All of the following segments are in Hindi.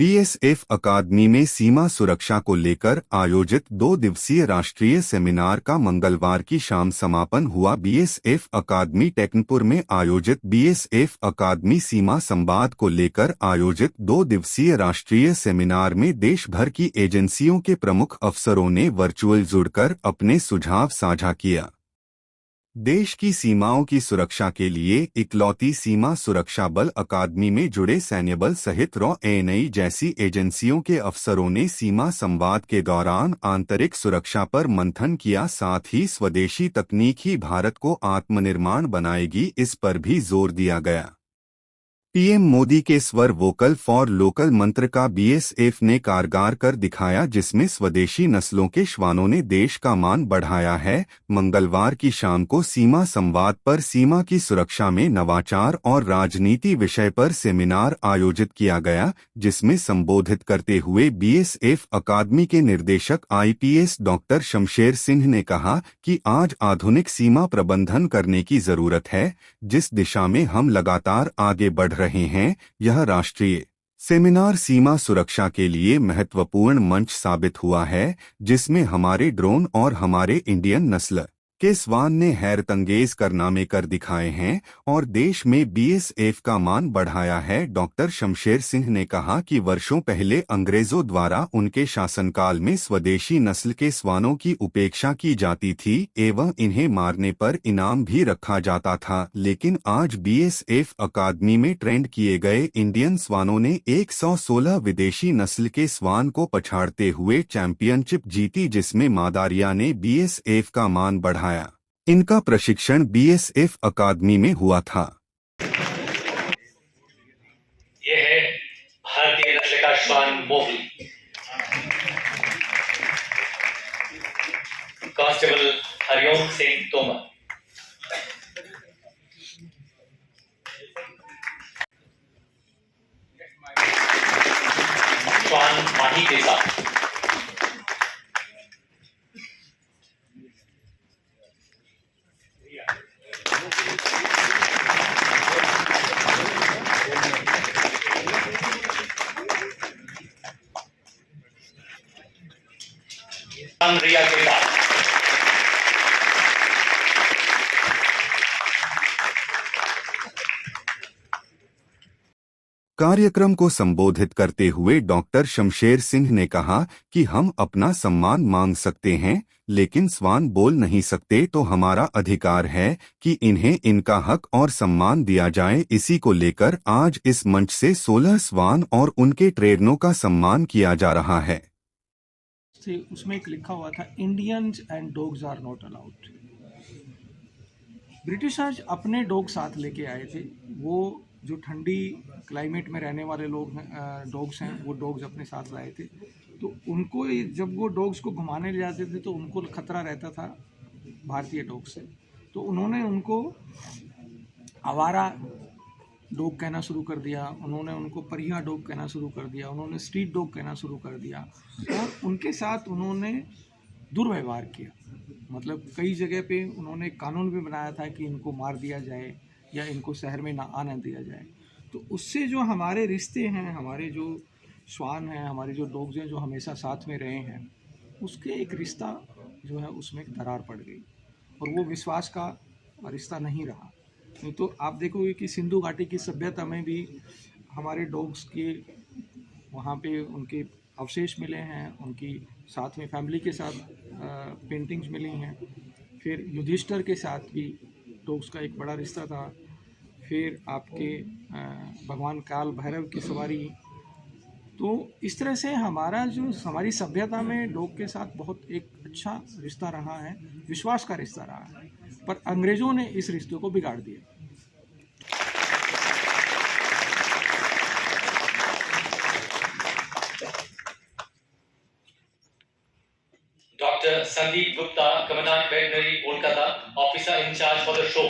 बीएसएफ अकादमी में सीमा सुरक्षा को लेकर आयोजित 2 दिवसीय राष्ट्रीय सेमिनार का मंगलवार की शाम समापन हुआ। बीएसएफ अकादमी टेक्नपुर में आयोजित बीएसएफ अकादमी सीमा संवाद को लेकर आयोजित 2 दिवसीय राष्ट्रीय सेमिनार में देश भर की एजेंसियों के प्रमुख अफसरों ने वर्चुअल जुड़कर अपने सुझाव साझा किया। देश की सीमाओं की सुरक्षा के लिए इकलौती सीमा सुरक्षा बल अकादमी में जुड़े सैन्य बल सहित रॉ-एएनआई जैसी एजेंसियों के अफसरों ने सीमा संवाद के दौरान आंतरिक सुरक्षा पर मंथन किया। साथ ही स्वदेशी तकनीक ही भारत को आत्मनिर्माण बनाएगी, इस पर भी जोर दिया गया। पीएम मोदी के स्वर वोकल फॉर लोकल मंत्र का बीएसएफ ने कारगर कर दिखाया, जिसमें स्वदेशी नस्लों के श्वानों ने देश का मान बढ़ाया है। मंगलवार की शाम को सीमा संवाद पर सीमा की सुरक्षा में नवाचार और राजनीति विषय पर सेमिनार आयोजित किया गया, जिसमें संबोधित करते हुए बीएसएफ अकादमी के निदेशक आईपीएस डॉक्टर शमशेर सिंह ने कहा कि आज आधुनिक सीमा प्रबंधन करने की जरूरत है, जिस दिशा में हम लगातार आगे बढ़ रहे हैं। यह राष्ट्रीय सेमिनार सीमा सुरक्षा के लिए महत्वपूर्ण मंच साबित हुआ है, जिसमें हमारे ड्रोन और हमारे इंडियन नस्ल के श्वान ने हैरतअंगेज कारनामे कर दिखाए हैं और देश में बीएसएफ का मान बढ़ाया है। डॉक्टर शमशेर सिंह ने कहा कि वर्षों पहले अंग्रेजों द्वारा उनके शासनकाल में स्वदेशी नस्ल के श्वानों की उपेक्षा की जाती थी एवं इन्हें मारने पर इनाम भी रखा जाता था, लेकिन आज बीएसएफ अकादमी में ट्रेंड किए गए इंडियन श्वानों ने 116 विदेशी नस्ल के श्वान को पछाड़ते हुए चैंपियनशिप जीती, जिसमें मादारिया ने बीएसएफ का मान बढ़ाया। इनका प्रशिक्षण बीएसएफ अकादमी में हुआ था। यह है भारतीय नस्ल का श्वान मोगली। कांस्टेबल हरिओम सिंह तोमर। श्वान माही के साथ रिया के साथ कार्यक्रम को संबोधित करते हुए डॉक्टर शमशेर सिंह ने कहा कि हम अपना सम्मान मांग सकते हैं, लेकिन श्वान बोल नहीं सकते, तो हमारा अधिकार है कि इन्हें इनका हक और सम्मान दिया जाए। इसी को लेकर आज इस मंच से 16 श्वान और उनके ट्रेनरों का सम्मान किया जा रहा है। उसमें एक लिखा हुआ था, Indians and dogs are not allowed. Britishers अपने डॉग साथ लेके आए थे। वो जो ठंडी क्लाइमेट में रहने वाले लोग हैं, डॉग्स हैं, वो डॉग्स अपने साथ लाए थे। तो उनको जब वो डॉग्स को घुमाने ले जाते थे तो उनको खतरा रहता था भारतीय डॉग से, तो उन्होंने उनको आवारा डॉग कहना शुरू कर दिया, उन्होंने उनको परिया डॉग कहना शुरू कर दिया, उन्होंने स्ट्रीट डॉग कहना शुरू कर दिया और उनके साथ उन्होंने दुर्व्यवहार किया। मतलब कई जगह पे उन्होंने कानून भी बनाया था कि इनको मार दिया जाए या इनको शहर में ना आने दिया जाए। तो उससे जो हमारे रिश्ते हैं, हमारे जो श्वान हैं, हमारे जो डॉग्स हैं जो हमेशा साथ में रहे हैं, उसके एक रिश्ता जो है उसमें एक दरार पड़ गई और वो विश्वास का रिश्ता नहीं रहा। नहीं तो आप देखोगे कि सिंधु घाटी की सभ्यता में भी हमारे डॉग्स के वहाँ पे उनके अवशेष मिले हैं, उनकी साथ में फैमिली के साथ पेंटिंग्स मिली हैं। फिर युधिष्ठिर के साथ भी डॉग्स का एक बड़ा रिश्ता था। फिर आपके भगवान काल भैरव की सवारी। तो इस तरह से हमारी सभ्यता में डॉग के साथ बहुत एक अच्छा रिश्ता रहा है, विश्वास का रिश्ता रहा है, पर अंग्रेज़ों ने इस रिश्ते को बिगाड़ दिया। Doctor Sandeep Gupta, commandant veterinary Kolkata, officer in charge for the show.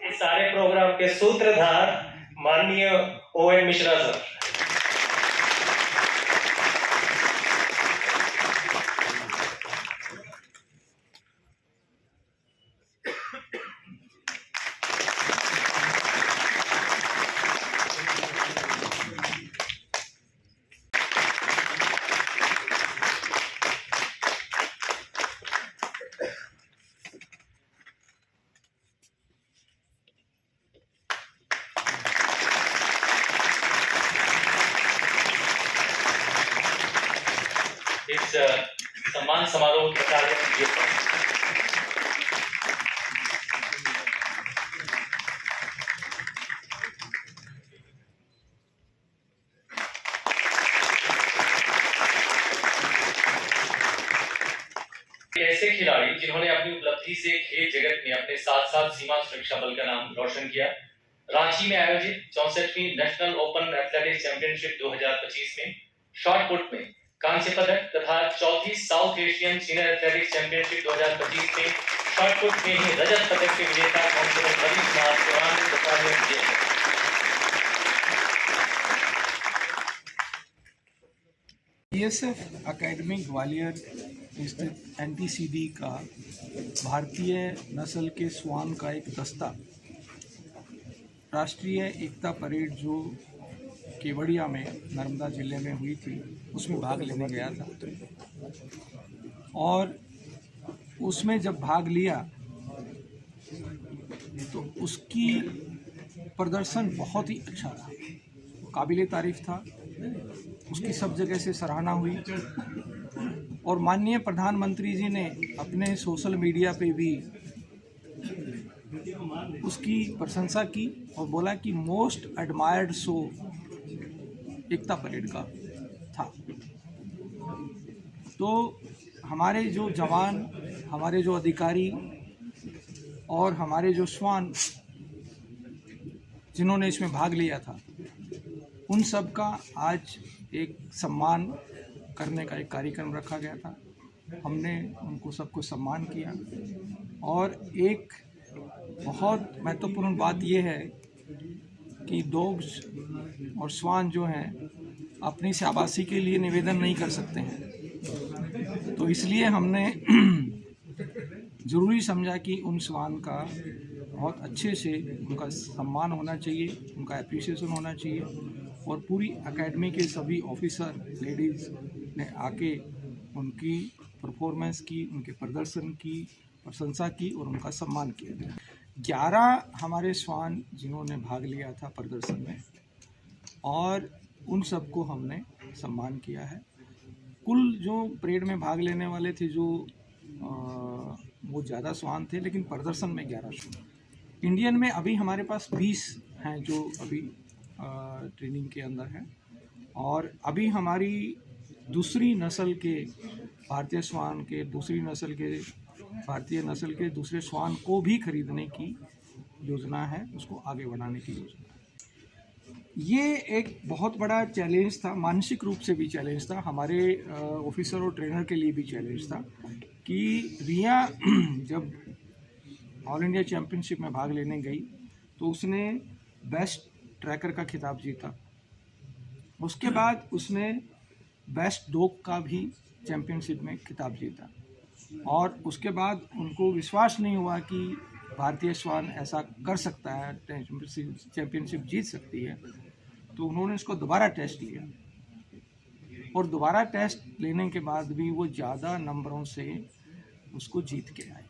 इस सारे प्रोग्राम के सूत्रधार माननीय ON मिश्रा सर। इस सम्मान समारोह के कार्यक्रम ऐसे खिलाड़ी जिन्होंने अपनी उपलब्धि से खेल जगत में अपने साथ साथ सीमा सुरक्षा बल का नाम रोशन किया। रांची में आयोजित 64वीं नेशनल ओपन एथलेटिक्स चैंपियनशिप 2025 में शॉट पुट में कांस्य पदक तथा चौथी south Asian senior athletics championship 2025 में शॉट पुट में ही रजत पदक के विजेता कांस्टेबल रवि कुमार चौहान ने बतौर किए। BSF अकेडमी ग्वालियर स्थित NTCD का भारतीय नस्ल के स्वान का एक दस्ता राष्ट्रीय एकता परेड जो केवड़िया में नर्मदा जिले में हुई थी उसमें भाग लेने गया था और उसमें जब भाग लिया तो उसकी प्रदर्शन बहुत ही अच्छा रहा, काबिले तारीफ था। उसकी सब जगह से सराहना हुई और माननीय प्रधानमंत्री जी ने अपने सोशल मीडिया पे भी उसकी प्रशंसा की और बोला कि मोस्ट एडमायर्ड शो एकता परेड का था। तो हमारे जो जवान, हमारे जो अधिकारी और हमारे जो श्वान जिन्होंने इसमें भाग लिया था उन सब का आज एक सम्मान करने का एक कार्यक्रम रखा गया था। हमने उनको सबको सम्मान किया और एक बहुत महत्वपूर्ण बात यह है कि डॉग्स और श्वान जो हैं अपनी शाबाशी के लिए निवेदन नहीं कर सकते हैं, तो इसलिए हमने ज़रूरी समझा कि उन श्वान का बहुत अच्छे से उनका सम्मान होना चाहिए, उनका एप्रिसिएशन होना चाहिए और पूरी एकेडमी के सभी ऑफिसर लेडीज़ ने आके उनकी परफॉर्मेंस की, उनके प्रदर्शन की प्रशंसा की और उनका सम्मान किया। 11 हमारे श्वान जिन्होंने भाग लिया था प्रदर्शन में और उन सबको हमने सम्मान किया है। कुल जो परेड में भाग लेने वाले थे जो वो ज़्यादा श्वान थे, लेकिन प्रदर्शन में 11 श्वान। इंडियन में अभी हमारे पास 20 हैं जो अभी ट्रेनिंग के अंदर हैं और अभी हमारी दूसरी नस्ल के भारतीय श्वान के भारतीय नस्ल के दूसरे श्वान को भी खरीदने की योजना है, उसको आगे बढ़ाने की योजना है। ये एक बहुत बड़ा चैलेंज था, मानसिक रूप से भी चैलेंज था, हमारे ऑफिसर और ट्रेनर के लिए भी चैलेंज था कि रिया जब ऑल इंडिया चैम्पियनशिप में भाग लेने गई तो उसने बेस्ट ट्रैकर का खिताब जीता। उसके बाद उसने बेस्ट डॉग का भी चैम्पियनशिप में खिताब जीता और उसके बाद उनको विश्वास नहीं हुआ कि भारतीय श्वान ऐसा कर सकता है, चैम्पियनशिप जीत सकती है, तो उन्होंने इसको दोबारा टेस्ट लिया और दोबारा टेस्ट लेने के बाद भी वो ज़्यादा नंबरों से उसको जीत के आए।